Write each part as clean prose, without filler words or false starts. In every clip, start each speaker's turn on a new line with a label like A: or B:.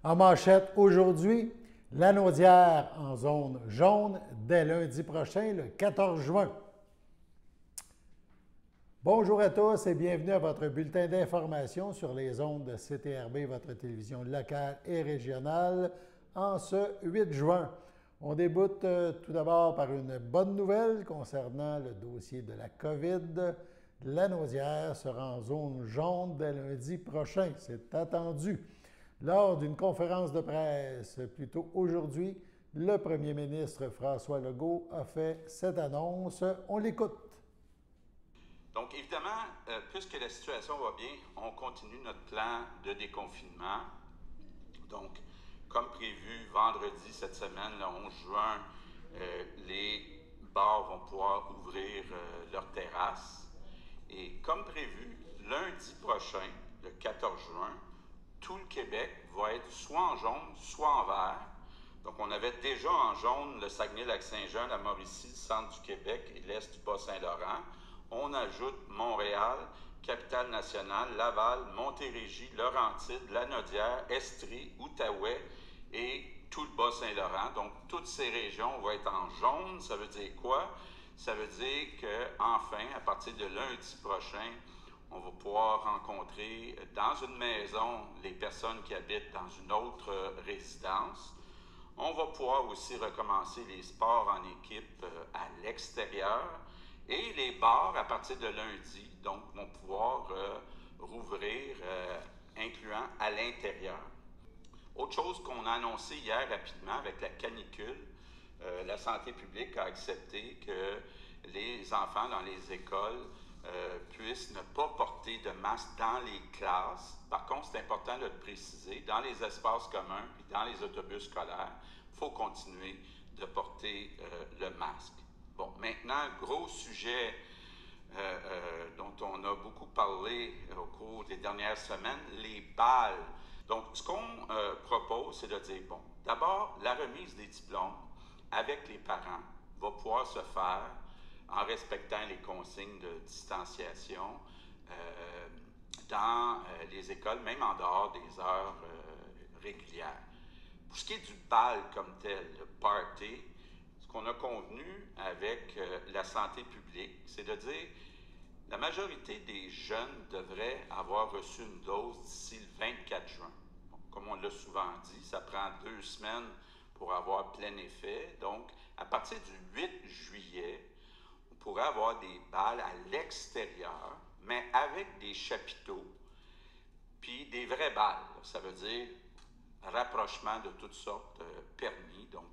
A: En manchette aujourd'hui, Lanaudière en zone jaune dès lundi prochain, le 14 juin. Bonjour à tous et bienvenue à votre bulletin d'information sur les ondes de CTRB, votre télévision locale et régionale, en ce 8 juin. On débute tout d'abord par une bonne nouvelle concernant le dossier de la COVID. Lanaudière sera en zone jaune dès lundi prochain, c'est attendu. Lors d'une conférence de presse plus tôt aujourd'hui, le premier ministre François Legault a fait cette annonce. On l'écoute.
B: Donc, évidemment, puisque la situation va bien, on continue notre plan de déconfinement. Donc, comme prévu, vendredi cette semaine, le 11 juin, les bars vont pouvoir ouvrir leurs terrasses. Et comme prévu, lundi prochain, le 14 juin, tout le Québec va être soit en jaune, soit en vert. Donc, on avait déjà en jaune le Saguenay-Lac-Saint-Jean, la Mauricie, le centre du Québec et l'est du Bas-Saint-Laurent. On ajoute Montréal, Capitale-Nationale, Laval, Montérégie, Laurentides, Lanaudière, Estrie, Outaouais et tout le Bas-Saint-Laurent. Donc, toutes ces régions vont être en jaune. Ça veut dire quoi? Ça veut dire qu'enfin, à partir de lundi prochain, on va pouvoir rencontrer dans une maison les personnes qui habitent dans une autre résidence. On va pouvoir aussi recommencer les sports en équipe à l'extérieur. Et les bars, à partir de lundi, donc, vont pouvoir rouvrir, incluant à l'intérieur. Autre chose qu'on a annoncé hier rapidement avec la canicule, la santé publique a accepté que les enfants dans les écoles puissent ne pas porter de masque dans les classes. Par contre, c'est important de le préciser, dans les espaces communs et dans les autobus scolaires, il faut continuer de porter le masque. Bon, maintenant, gros sujet dont on a beaucoup parlé au cours des dernières semaines, les balles. Donc, ce qu'on propose, c'est de dire, bon, d'abord, la remise des diplômes avec les parents va pouvoir se faire en respectant les consignes de distanciation dans les écoles, même en dehors des heures régulières. Pour ce qui est du bal comme tel, le party, ce qu'on a convenu avec la santé publique, c'est de dire la majorité des jeunes devraient avoir reçu une dose d'ici le 24 juin. Bon, comme on l'a souvent dit, ça prend 2 semaines pour avoir plein effet. Donc, à partir du 8 juillet, on pourrait avoir des balles à l'extérieur, mais avec des chapiteaux, puis des vraies balles. Ça veut dire rapprochement de toutes sortes permis. Donc,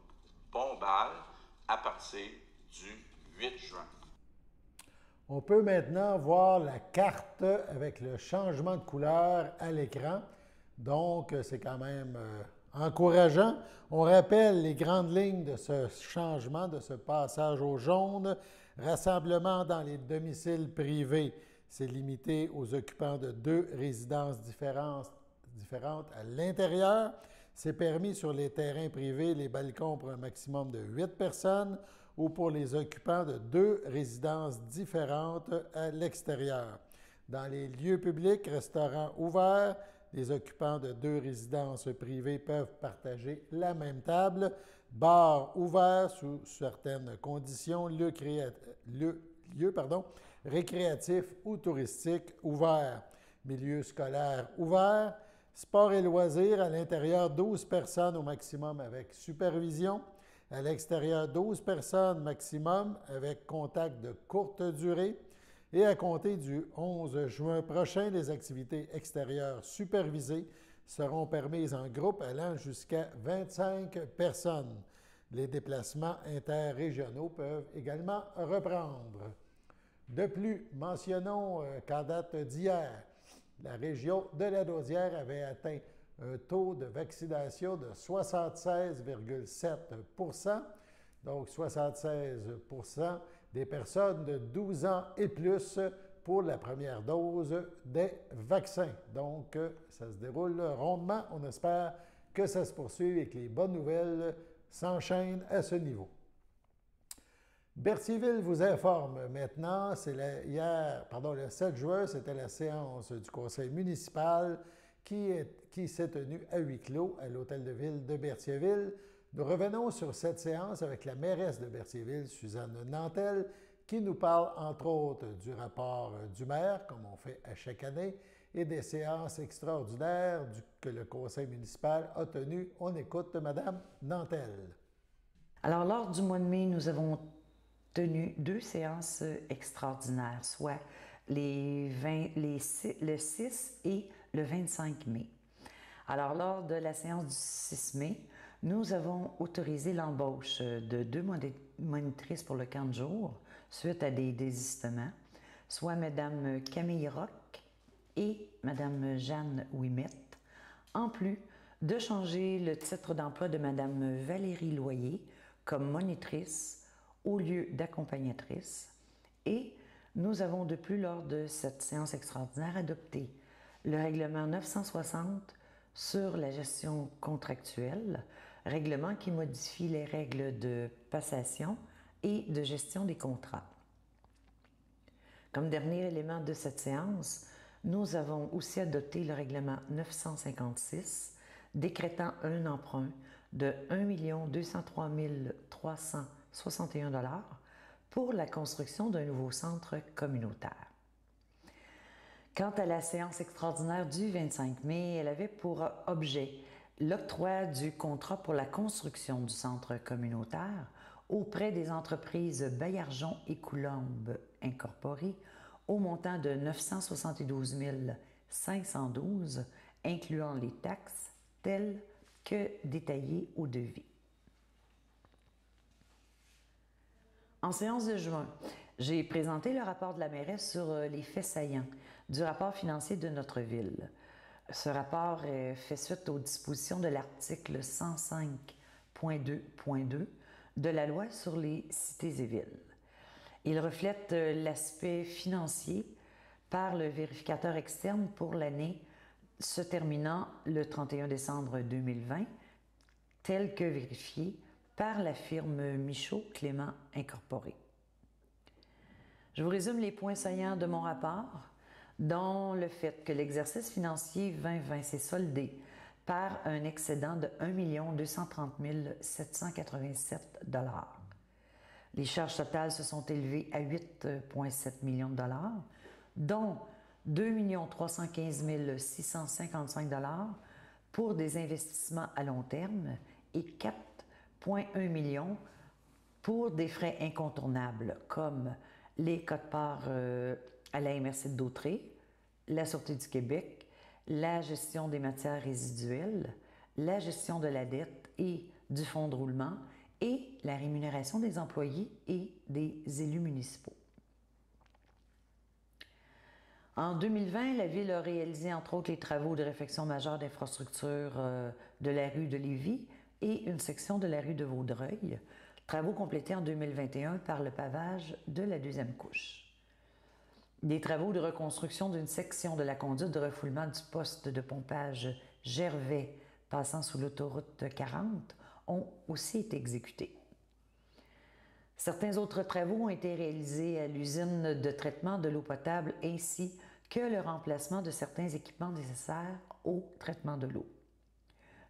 B: bon bal à partir du 8 juin.
A: On peut maintenant voir la carte avec le changement de couleur à l'écran. Donc, c'est quand même encourageant. On rappelle les grandes lignes de ce changement, de ce passage au jaune. Rassemblement dans les domiciles privés, c'est limité aux occupants de 2 résidences différentes à l'intérieur. C'est permis sur les terrains privés, les balcons pour un maximum de 8 personnes ou pour les occupants de 2 résidences différentes à l'extérieur. Dans les lieux publics, restaurants ouverts, les occupants de 2 résidences privées peuvent partager la même table. Bars ouverts sous certaines conditions, lieux récréatifs ou touristiques ouverts. Milieux scolaires ouverts. Sport et loisirs à l'intérieur, 12 personnes au maximum avec supervision. À l'extérieur, 12 personnes maximum avec contact de courte durée. Et à compter du 11 juin prochain, les activités extérieures supervisées seront permises en groupe allant jusqu'à 25 personnes. Les déplacements interrégionaux peuvent également reprendre. De plus, mentionnons qu'en date d'hier, la région de Lanaudière avait atteint un taux de vaccination de 76,7 %. Donc, 76 % des personnes de 12 ans et plus pour la première dose des vaccins. Donc, ça se déroule rondement. On espère que ça se poursuive et que les bonnes nouvelles s'enchaînent à ce niveau. Berthierville vous informe maintenant, le 7 juin, c'était la séance du conseil municipal qui s'est tenue à huis clos à l'Hôtel de Ville de Berthierville. Nous revenons sur cette séance avec la mairesse de Berthierville, Suzanne Nantel, qui nous parle entre autres du rapport du maire, comme on fait à chaque année, et des séances extraordinaires que le conseil municipal a tenues. On écoute Mme Nantel.
C: Alors, lors du mois de mai, nous avons tenu 2 séances extraordinaires, soit le 6 et le 25 mai. Alors, lors de la séance du 6 mai, nous avons autorisé l'embauche de 2 monitrices pour le camp de jour suite à des désistements, soit Mme Camille Roch et Mme Jeanne Ouimette, en plus de changer le titre d'emploi de Mme Valérie Loyer comme monitrice au lieu d'accompagnatrice. Et nous avons de plus, lors de cette séance extraordinaire, adopté le règlement 960 sur la gestion contractuelle, règlement qui modifie les règles de passation et de gestion des contrats. Comme dernier élément de cette séance, nous avons aussi adopté le règlement 956, décrétant un emprunt de 1 203 361 $ pour la construction d'un nouveau centre communautaire. Quant à la séance extraordinaire du 25 mai, elle avait pour objet l'octroi du contrat pour la construction du centre communautaire auprès des entreprises Baillargeon et Coulombe incorporées au montant de 972 512, incluant les taxes telles que détaillées au devis. En séance de juin, j'ai présenté le rapport de la mairesse sur les faits saillants du rapport financier de notre ville. Ce rapport fait suite aux dispositions de l'article 105.2.2 de la loi sur les cités et villes. Il reflète l'aspect financier par le vérificateur externe pour l'année se terminant le 31 décembre 2020, tel que vérifié par la firme Michaud-Clément Incorporée. Je vous résume les points saillants de mon rapport, dont le fait que l'exercice financier 2020 s'est soldé par un excédent de 1 230 787 $. Les charges totales se sont élevées à 8,7 millions de $, dont 2 315 655 $ pour des investissements à long terme et 4,1 millions pour des frais incontournables comme les quotes-parts à la MRC de Dautré, la Sûreté du Québec, la gestion des matières résiduelles, la gestion de la dette et du fonds de roulement et la rémunération des employés et des élus municipaux. En 2020, la Ville a réalisé entre autres les travaux de réfection majeure d'infrastructure de la rue de Lévis et une section de la rue de Vaudreuil, travaux complétés en 2021 par le pavage de la 2e couche. Des travaux de reconstruction d'une section de la conduite de refoulement du poste de pompage Gervais passant sous l'autoroute 40 ont aussi été exécutés. Certains autres travaux ont été réalisés à l'usine de traitement de l'eau potable ainsi que le remplacement de certains équipements nécessaires au traitement de l'eau.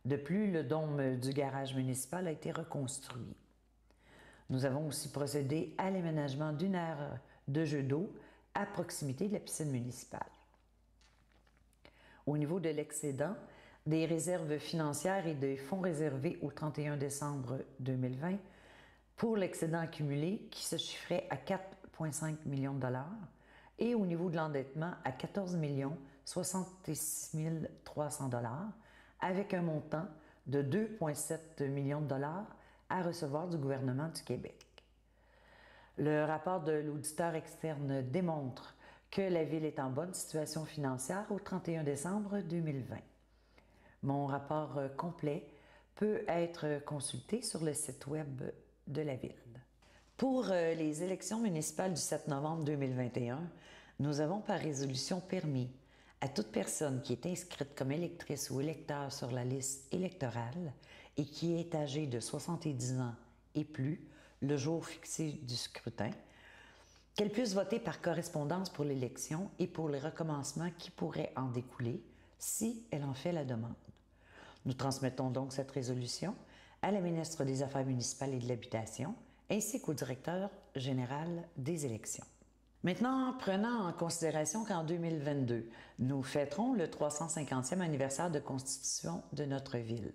C: De plus, le dôme du garage municipal a été reconstruit. Nous avons aussi procédé à l'aménagement d'une aire de jeu d'eau à proximité de la piscine municipale. Au niveau de l'excédent, des réserves financières et des fonds réservés au 31 décembre 2020 pour l'excédent accumulé qui se chiffrait à 4,5 millions de $, et au niveau de l'endettement à 14 066 300 $, avec un montant de 2,7 millions de $ à recevoir du gouvernement du Québec. Le rapport de l'auditeur externe démontre que la Ville est en bonne situation financière au 31 décembre 2020. Mon rapport complet peut être consulté sur le site web de la Ville. Pour les élections municipales du 7 novembre 2021, nous avons par résolution permis à toute personne qui est inscrite comme électrice ou électeur sur la liste électorale et qui est âgée de 70 ans et plus le jour fixé du scrutin, qu'elle puisse voter par correspondance pour l'élection et pour les recommencements qui pourraient en découler si elle en fait la demande. Nous transmettons donc cette résolution à la ministre des Affaires municipales et de l'Habitation, ainsi qu'au directeur général des élections. Maintenant, prenant en considération qu'en 2022, nous fêterons le 350e anniversaire de constitution de notre ville,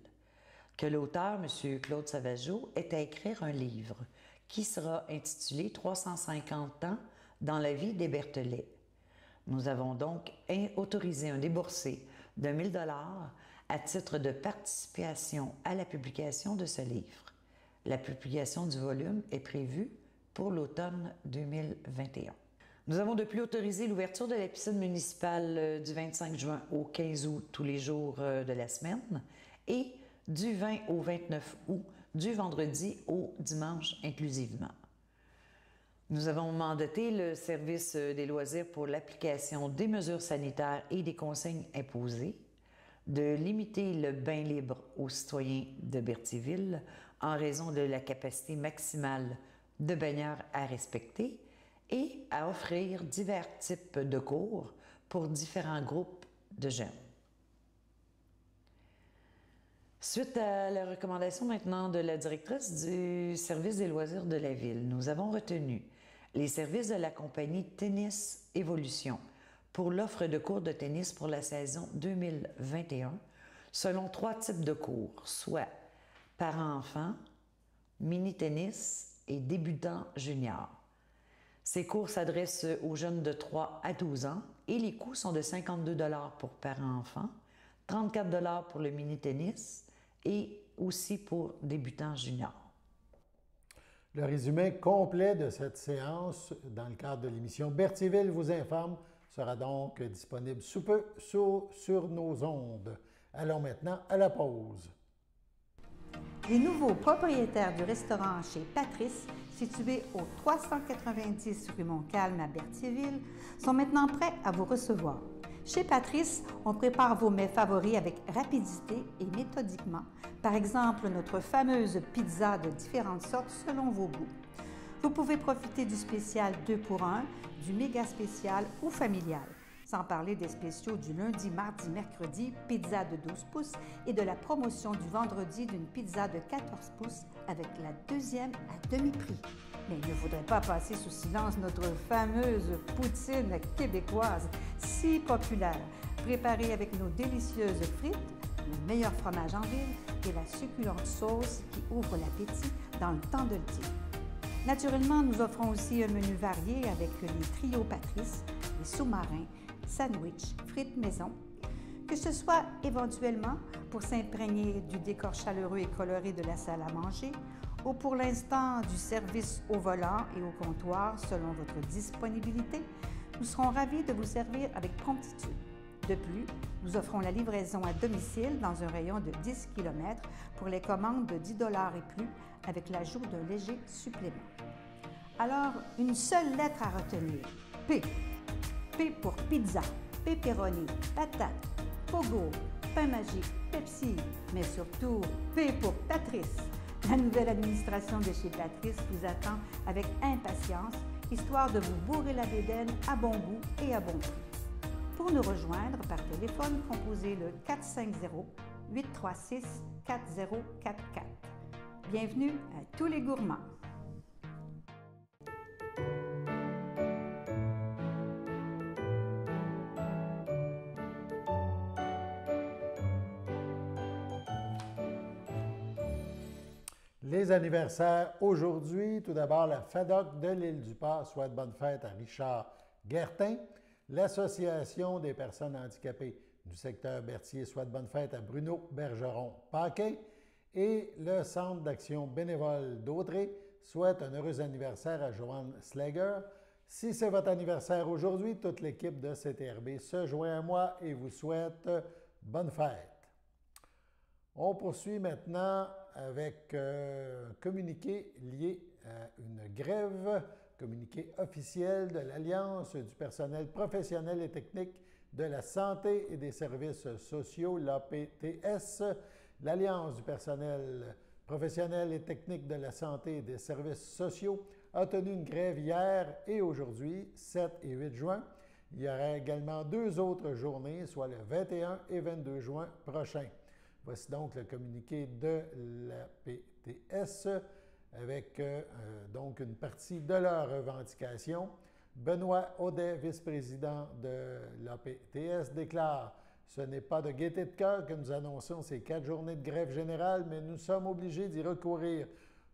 C: que l'auteur, M. Claude Sauvageau, est à écrire un livre qui sera intitulé « 350 ans dans la vie des Berthelets ». Nous avons donc autorisé un déboursé de 1 000 $ à titre de participation à la publication de ce livre. La publication du volume est prévue pour l'automne 2021. Nous avons de plus autorisé l'ouverture de la piscine municipale du 25 juin au 15 août tous les jours de la semaine et du 20 au 29 août du vendredi au dimanche inclusivement. Nous avons mandaté le service des loisirs pour l'application des mesures sanitaires et des consignes imposées, de limiter le bain libre aux citoyens de Berthierville en raison de la capacité maximale de baigneurs à respecter et à offrir divers types de cours pour différents groupes de jeunes. Suite à la recommandation maintenant de la directrice du service des loisirs de la Ville, nous avons retenu les services de la compagnie Tennis Évolution pour l'offre de cours de tennis pour la saison 2021 selon 3 types de cours, soit parents-enfants, mini-tennis et débutants juniors. Ces cours s'adressent aux jeunes de 3 à 12 ans et les coûts sont de 52 $ pour parents-enfants, 34 $ pour le mini-tennis et aussi pour débutants juniors.
A: Le résumé complet de cette séance dans le cadre de l'émission Berthierville vous informe sera donc disponible sous peu sur nos ondes. Allons maintenant à la pause.
D: Les nouveaux propriétaires du restaurant chez Patrice, situé au 390 rue Montcalm à Berthierville, sont maintenant prêts à vous recevoir. Chez Patrice, on prépare vos mets favoris avec rapidité et méthodiquement. Par exemple, notre fameuse pizza de différentes sortes selon vos goûts. Vous pouvez profiter du spécial 2 pour 1, du méga spécial ou familial. Sans parler des spéciaux du lundi, mardi, mercredi, pizza de 12 pouces et de la promotion du vendredi d'une pizza de 14 pouces avec la deuxième à demi-prix. Mais il ne faudrait pas passer sous silence notre fameuse poutine québécoise si populaire, préparée avec nos délicieuses frites, le meilleur fromage en ville et la succulente sauce qui ouvre l'appétit dans le temps de le dire. Naturellement, nous offrons aussi un menu varié avec les trios Patrice, les sous-marins, sandwich, frites maison, que ce soit éventuellement pour s'imprégner du décor chaleureux et coloré de la salle à manger ou pour l'instant du service au volant et au comptoir selon votre disponibilité, nous serons ravis de vous servir avec promptitude. De plus, nous offrons la livraison à domicile dans un rayon de 10 km pour les commandes de 10 $ et plus avec l'ajout d'un léger supplément. Alors, une seule lettre à retenir, P. P pour pizza, pepperoni, patate, pogo, pain magique, Pepsi, mais surtout P pour Patrice. La nouvelle administration de chez Patrice vous attend avec impatience, histoire de vous bourrer la bédaine à bon goût et à bon prix. Pour nous rejoindre par téléphone, composez le 450-836-4044. Bienvenue à tous les gourmands.
A: Les anniversaires aujourd'hui, tout d'abord la FADOC de l'Île-du-Port souhaite bonne fête à Richard Guertin. L'Association des personnes handicapées du secteur Berthier souhaite bonne fête à Bruno Bergeron-Paquet. Et le Centre d'action bénévole d'Autrey souhaite un heureux anniversaire à Joanne Slager. Si c'est votre anniversaire aujourd'hui, toute l'équipe de CTRB se joint à moi et vous souhaite bonne fête. On poursuit maintenant avec un communiqué lié à une grève, communiqué officiel de l'Alliance du personnel professionnel et technique de la santé et des services sociaux, l'APTS. L'Alliance du personnel professionnel et technique de la santé et des services sociaux a tenu une grève hier et aujourd'hui, 7 et 8 juin. Il y aura également 2 autres journées, soit le 21 et 22 juin prochain. Voici donc le communiqué de l'APTS avec donc une partie de leurs revendications. Benoît Audet, vice-président de l'APTS, déclare « Ce n'est pas de gaieté de cœur que nous annonçons ces 4 journées de grève générale, mais nous sommes obligés d'y recourir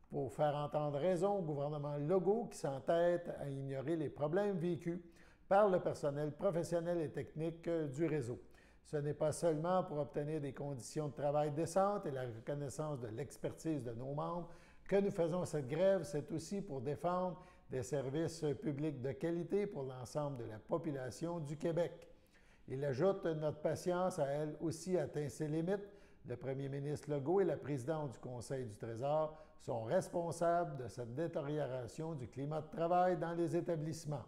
A: pour faire entendre raison au gouvernement Legault qui s'entête à ignorer les problèmes vécus par le personnel professionnel et technique du réseau. Ce n'est pas seulement pour obtenir des conditions de travail décentes et la reconnaissance de l'expertise de nos membres que nous faisons cette grève, c'est aussi pour défendre des services publics de qualité pour l'ensemble de la population du Québec. » Il ajoute « Notre patience a elle aussi atteint ses limites. Le premier ministre Legault et la présidente du Conseil du Trésor sont responsables de cette détérioration du climat de travail dans les établissements. »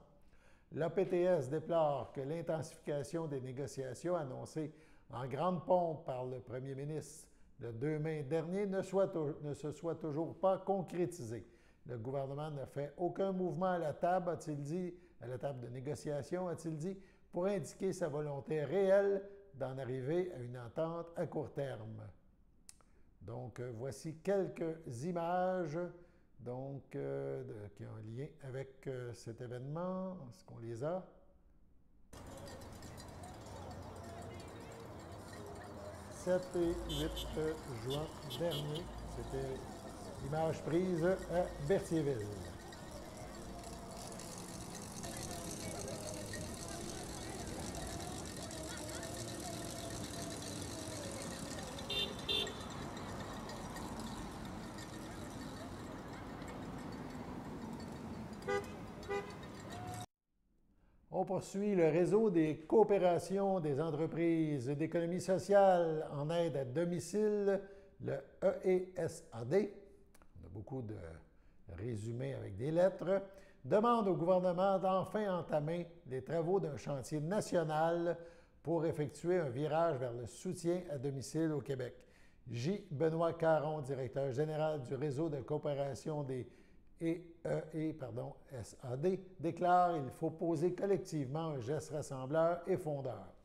A: L'APTS déplore que l'intensification des négociations annoncées en grande pompe par le premier ministre le 2 mai dernier ne se soit toujours pas concrétisée. Le gouvernement n'a fait aucun mouvement à la table, a-t-il dit, à la table de négociation, a-t-il dit, pour indiquer sa volonté réelle d'en arriver à une entente à court terme. Donc, voici quelques images donc, qui ont un lien avec cet événement. Est-ce qu'on les a? « 7 et 8 juin dernier, c'était l'image prise à Berthierville. On poursuit le réseau des coopérations des entreprises d'économie sociale en aide à domicile, le EESAD. On a beaucoup de résumés avec des lettres. Demande au gouvernement d'enfin entamer les travaux d'un chantier national pour effectuer un virage vers le soutien à domicile au Québec. J. Benoît Caron, directeur général du réseau de coopération des SAD, déclare qu'il faut poser collectivement un geste rassembleur et fondeur.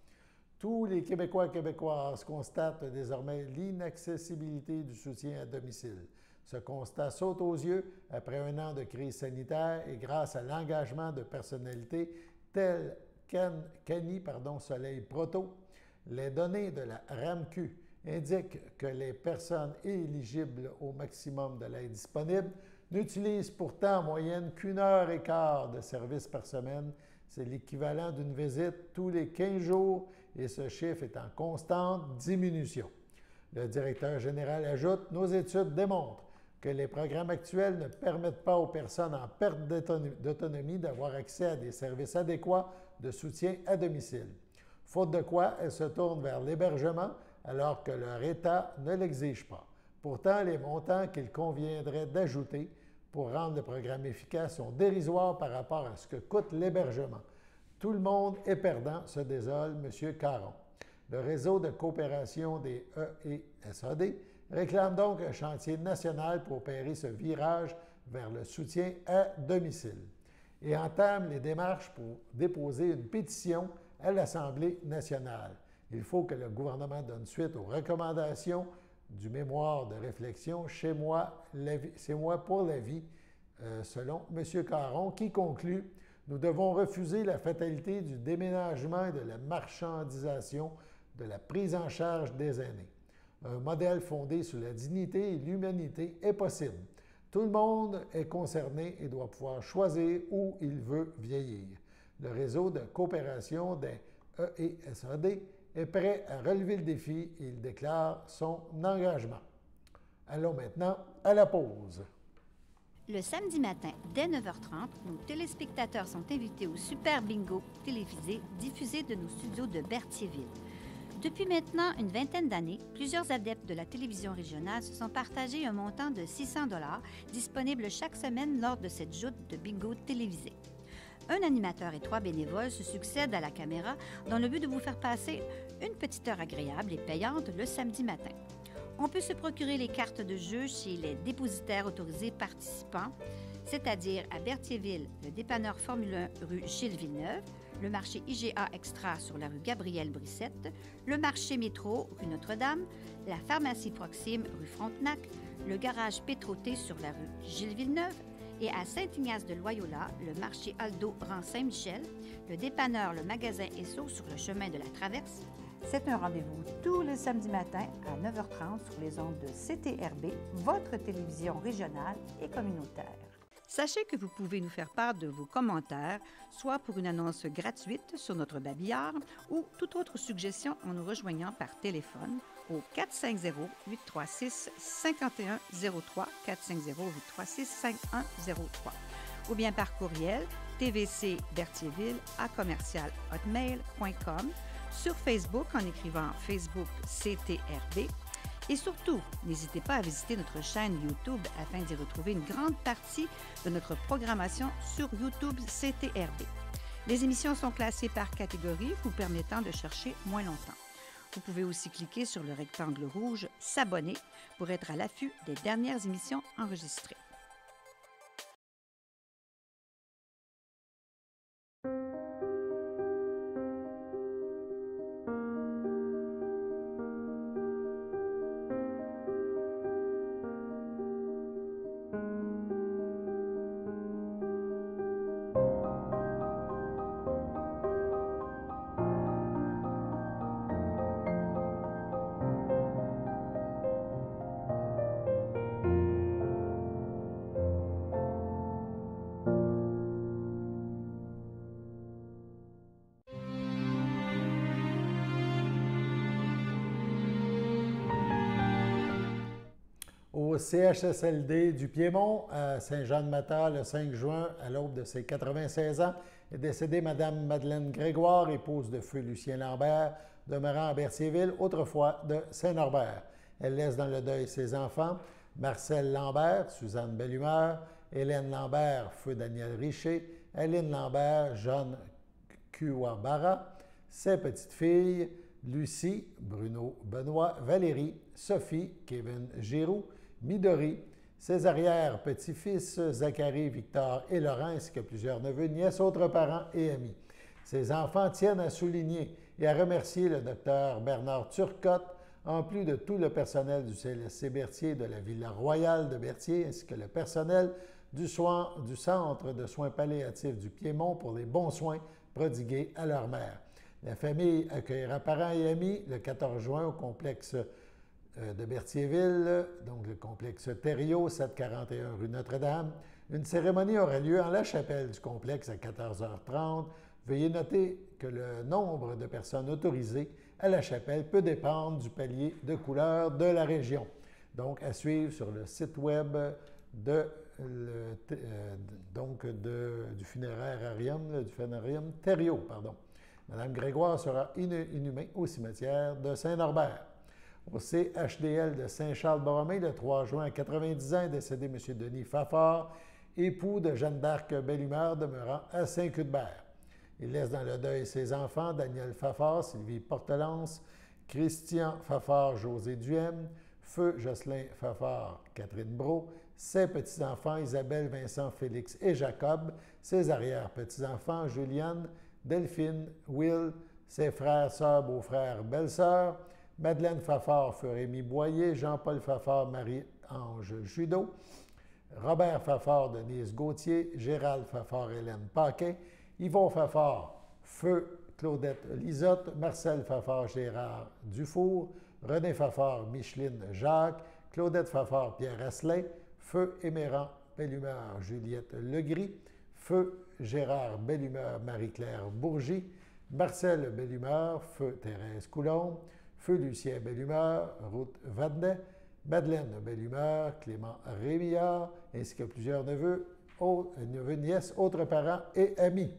A: Tous les Québécois et Québécoises constatent désormais l'inaccessibilité du soutien à domicile. Ce constat saute aux yeux après un an de crise sanitaire et grâce à l'engagement de personnalités telles qu'Annie Soleil Proto. Les données de la RAMQ indiquent que les personnes éligibles au maximum de l'aide disponible n'utilisent pourtant en moyenne qu'1 heure et quart de service par semaine. C'est l'équivalent d'une visite tous les 15 jours et ce chiffre est en constante diminution. Le directeur général ajoute « Nos études démontrent que les programmes actuels ne permettent pas aux personnes en perte d'autonomie d'avoir accès à des services adéquats de soutien à domicile. Faute de quoi, elles se tournent vers l'hébergement alors que leur État ne l'exige pas. Pourtant, les montants qu'il conviendrait d'ajouter pour rendre le programme efficace sont dérisoires par rapport à ce que coûte l'hébergement. Tout le monde est perdant, se désole M. Caron. Le réseau de coopération des EESAD réclame donc un chantier national pour opérer ce virage vers le soutien à domicile et entame les démarches pour déposer une pétition à l'Assemblée nationale. Il faut que le gouvernement donne suite aux recommandations du mémoire de réflexion « Chez moi, c'est moi pour la vie », selon M. Caron, qui conclut « Nous devons refuser la fatalité du déménagement et de la marchandisation de la prise en charge des aînés. Un modèle fondé sur la dignité et l'humanité est possible. Tout le monde est concerné et doit pouvoir choisir où il veut vieillir. Le réseau de coopération des EESAD est prêt à relever le défi et il déclare son engagement. Allons maintenant à la pause.
D: Le samedi matin, dès 9h30, nos téléspectateurs sont invités au Super Bingo télévisé diffusé de nos studios de Berthierville. Depuis maintenant une vingtaine d'années, plusieurs adeptes de la télévision régionale se sont partagés un montant de 600 $ disponible chaque semaine lors de cette joute de bingo télévisé. Un animateur et 3 bénévoles se succèdent à la caméra dans le but de vous faire passer une petite heure agréable et payante le samedi matin. On peut se procurer les cartes de jeu chez les dépositaires autorisés participants c'est-à-dire à Berthierville, le dépanneur Formule 1 rue Gilles Villeneuve, le marché IGA Extra sur la rue Gabrielle-Brissette, le marché Métro rue Notre-Dame, la pharmacie Proxime rue Frontenac, le garage Pétroté sur la rue Gilles Villeneuve et à Saint-Ignace-de-Loyola, le marché Aldo rang Saint-Michel, le dépanneur Le Magasin Esso sur le chemin de la Traverse. C'est un rendez-vous tous les samedis matins à 9h30 sur les ondes de CTRB, votre télévision régionale et communautaire. Sachez que vous pouvez nous faire part de vos commentaires, soit pour une annonce gratuite sur notre babillard ou toute autre suggestion en nous rejoignant par téléphone au 450-836-5103, 450-836-5103, ou bien par courriel tvcberthierville@hotmail.com, sur Facebook en écrivant Facebook CTRB. Et surtout, n'hésitez pas à visiter notre chaîne YouTube afin d'y retrouver une grande partie de notre programmation sur YouTube CTRB. Les émissions sont classées par catégorie, vous permettant de chercher moins longtemps. Vous pouvez aussi cliquer sur le rectangle rouge « S'abonner » pour être à l'affût des dernières émissions enregistrées.
A: Au CHSLD du Piémont, à Saint-Jean-de-Mata, le 5 juin, à l'aube de ses 96 ans, est décédée Mme Madeleine Grégoire, épouse de feu Lucien Lambert, demeurant à Berthierville, autrefois de Saint-Norbert. Elle laisse dans le deuil ses enfants, Marcel Lambert, Suzanne Bellumeur, Hélène Lambert, feu Daniel Richer, Aline Lambert, Jeanne Kuwabara, ses petites-filles, Lucie, Bruno Benoît, Valérie, Sophie, Kevin Giroux, Midori, ses arrière-petits-fils, Zachary, Victor et Laurent, ainsi que plusieurs neveux, nièces, autres parents et amis. Ses enfants tiennent à souligner et à remercier le docteur Bernard Turcotte, en plus de tout le personnel du CLSC Berthier et de la Villa Royale de Berthier, ainsi que le personnel du Centre de soins palliatifs du Piémont pour les bons soins prodigués à leur mère. La famille accueillera parents et amis le 14 juin au complexe de Berthierville, donc le complexe Thériault, 741 rue Notre-Dame. Une cérémonie aura lieu en la chapelle du complexe à 14h30. Veuillez noter que le nombre de personnes autorisées à la chapelle peut dépendre du palier de couleur de la région. Donc, à suivre sur le site web du funérarium Thériault, pardon. Mme Grégoire sera inhumée au cimetière de Saint-Norbert. Au CHDL de Saint-Charles-Borromée, le 3 juin à 90 ans, est décédé M. Denis Fafard, époux de Jeanne d'Arc Bellumeur, demeurant à Saint-Cuthbert. Il laisse dans le deuil ses enfants, Daniel Fafard, Sylvie Portelance, Christian Fafard, José Duhem, Feu Jocelyn Fafard, Catherine Brault, ses petits-enfants, Isabelle, Vincent, Félix et Jacob, ses arrière-petits-enfants, Juliane, Delphine, Will, ses frères, sœurs, beaux-frères, belles-sœurs, Madeleine Fafard, feu Rémy Boyer, Jean-Paul Fafard, Marie-Ange Judeau, Robert Fafard, Denise Gauthier, Gérald Fafard, Hélène Paquet, Yvon Fafard, feu Claudette Lisotte, Marcel Fafard, Gérard Dufour, René Fafard, Micheline Jacques, Claudette Fafard, Pierre Asselin, feu Émérand Bellumeur, Juliette Legris, feu Gérard Bellumeur, Marie-Claire Bourgie, Marcel Bellumeur, feu Thérèse Coulombe, feu Lucien Bellumeur, Ruth Vadnet, Madeleine Bellumeur, Clément Rémillard, ainsi que plusieurs neveux, nièces, autres parents et amis.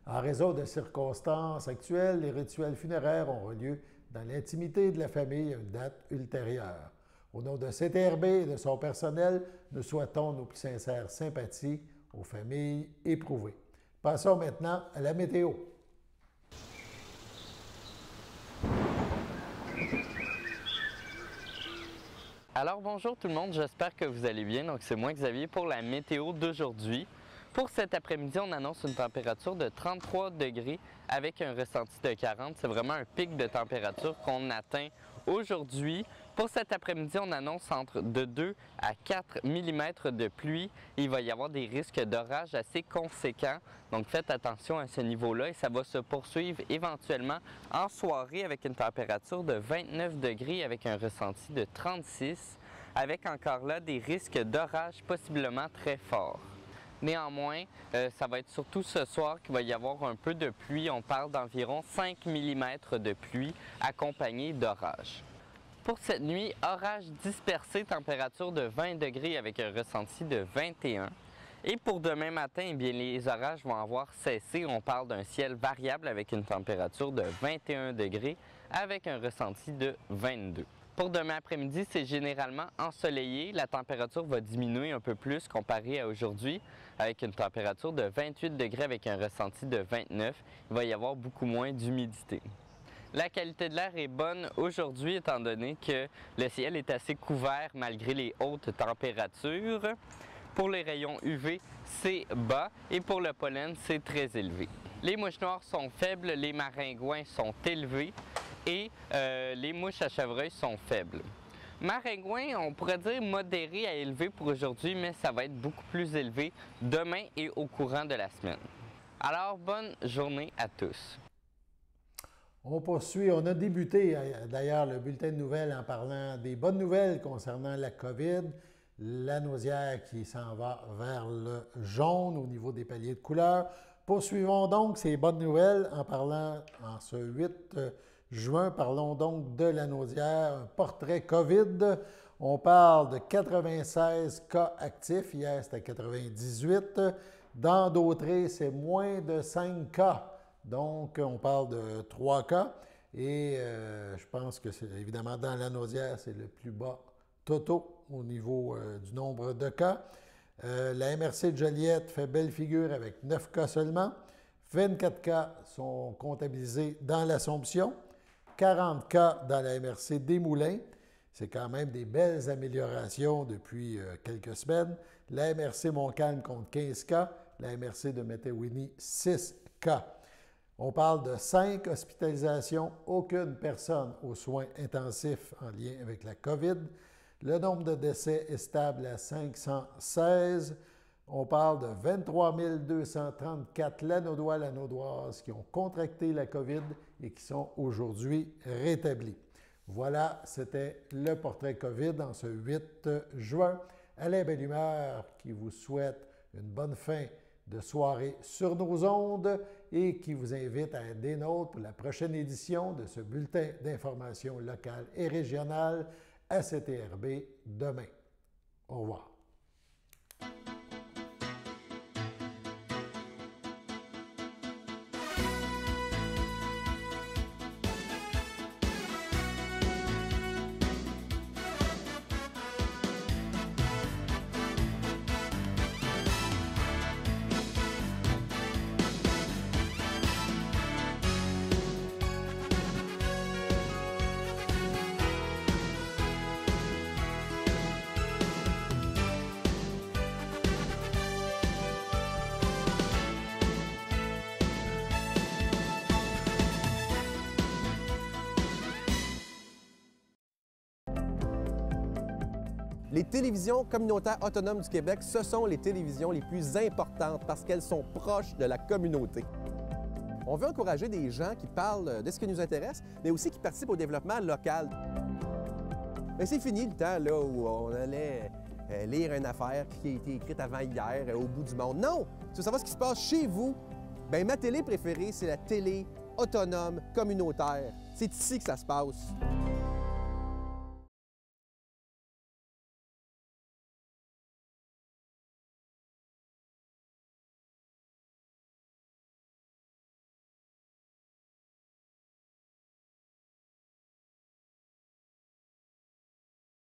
A: En raison de circonstances actuelles, les rituels funéraires auront lieu dans l'intimité de la famille à une date ultérieure. Au nom de CTRB et de son personnel, nous souhaitons nos plus sincères sympathies aux familles éprouvées. Passons maintenant à la météo.
E: Alors bonjour tout le monde, j'espère que vous allez bien. Donc c'est moi Xavier pour la météo d'aujourd'hui. Pour cet après-midi, on annonce une température de 33 degrés avec un ressenti de 40. C'est vraiment un pic de température qu'on atteint aujourd'hui. Pour cet après-midi, on annonce entre de 2 à 4 mm de pluie. Il va y avoir des risques d'orage assez conséquents. Donc faites attention à ce niveau-là et ça va se poursuivre éventuellement en soirée avec une température de 29 degrés avec un ressenti de 36, avec encore là des risques d'orage possiblement très forts. Néanmoins, ça va être surtout ce soir qu'il va y avoir un peu de pluie. On parle d'environ 5 mm de pluie accompagnée d'orage. Pour cette nuit, orage dispersé, température de 20 degrés avec un ressenti de 21. Et pour demain matin, eh bien, les orages vont avoir cessé. On parle d'un ciel variable avec une température de 21 degrés avec un ressenti de 22. Pour demain après-midi, c'est généralement ensoleillé. La température va diminuer un peu plus comparé à aujourd'hui avec une température de 28 degrés avec un ressenti de 29. Il va y avoir beaucoup moins d'humidité. La qualité de l'air est bonne aujourd'hui étant donné que le ciel est assez couvert malgré les hautes températures. Pour les rayons UV, c'est bas et pour le pollen, c'est très élevé. Les mouches noires sont faibles, les maringouins sont élevés et les mouches à chevreuil sont faibles. Maringouin, on pourrait dire modéré à élevé pour aujourd'hui, mais ça va être beaucoup plus élevé demain et au courant de la semaine. Alors, bonne journée à tous.
A: On poursuit. On a débuté d'ailleurs le bulletin de nouvelles en parlant des bonnes nouvelles concernant la COVID, la nausière qui s'en va vers le jaune au niveau des paliers de couleur. Poursuivons donc ces bonnes nouvelles en parlant en ce 8 juin. Parlons donc de la nausière, un portrait COVID. On parle de 96 cas actifs. Hier, c'était 98. Dans Dautrey, c'est moins de 5 cas. Donc, on parle de 3 cas et je pense que c'est évidemment dans la nausière, c'est le plus bas totaux au niveau du nombre de cas. La MRC de Joliette fait belle figure avec 9 cas seulement. 24 cas sont comptabilisés dans l'Assomption. 40 cas dans la MRC des Moulins. C'est quand même des belles améliorations depuis quelques semaines. La MRC Montcalm compte 15 cas. La MRC de Météouinie, 6 cas. On parle de 5 hospitalisations, aucune personne aux soins intensifs en lien avec la COVID. Le nombre de décès est stable à 516. On parle de 23 234 Lanaudois, Lanaudoises qui ont contracté la COVID et qui sont aujourd'hui rétablis. Voilà, c'était le portrait COVID en ce 8 juin. Alain Bellumeur qui vous souhaite une bonne fin de soirée sur nos ondes et qui vous invite à être des nôtres pour la prochaine édition de ce bulletin d'information locale et régionale à CTRB demain. Au revoir.
F: Les télévisions communautaires autonomes du Québec, ce sont les télévisions les plus importantes parce qu'elles sont proches de la communauté. On veut encourager des gens qui parlent de ce qui nous intéresse, mais aussi qui participent au développement local. Mais c'est fini le temps là, où on allait lire une affaire qui a été écrite avant hier au bout du monde. Non! Tu veux savoir ce qui se passe chez vous? Bien, ma télé préférée, c'est la télé autonome communautaire. C'est ici que ça se passe.